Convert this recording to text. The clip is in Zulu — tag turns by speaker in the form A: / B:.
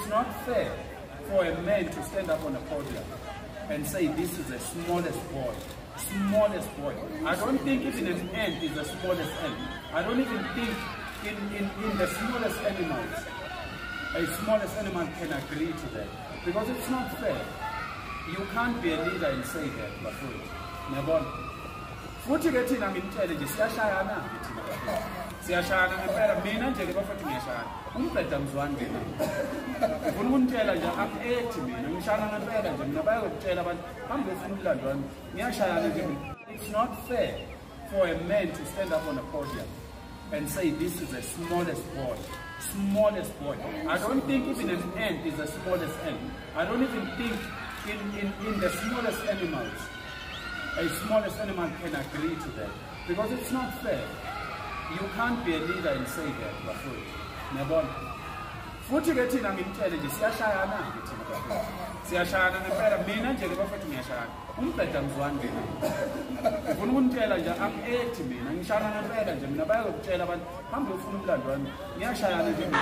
A: not fair for a man to stand up on a podium and say this is the smallest boy. Smallest boy. I don't think even an ant is the smallest ant. I don't even think in the smallest animals, a smallest animal can agree to that. Because it's not fair. You can't be a leader and say that, bafowethu. Niyabona? Futhi ke thina ngimtshele nje siyashayana thina bafowethu. Siyashayana ngempela mina nje ke bafowethu ngiyashayana. Umbheda mzwani mina. Ngifuna ukunitshela nje akuethi mina ngishayana ngempela nje mina bayakutshela abantu hambe ufuna umlando wami. Ngiyashayana nje mina. It's not fair for a man to stand up on a podium and say this is the smallest boy. Smallest boy. I don't think even an ant is the smallest ant. I don't even think in the smallest animals, a smallest animal can agree to that. Because it's not fair. You can't be a leader and say that, bafowethu. Niyabona? Futhi ke thina ngimtshele nje siyashayana ke thina bafowethu. Siyashayana ngempela mina nje ke bafowethu ngiyashayana. Umbheda mzwani mina. Ngifuna ukunitshela nje akuethi mina ngishayana ngempela nje mina bayakutshela abantu hambe ufuna umlando wami. Ngiyashayana nje mina.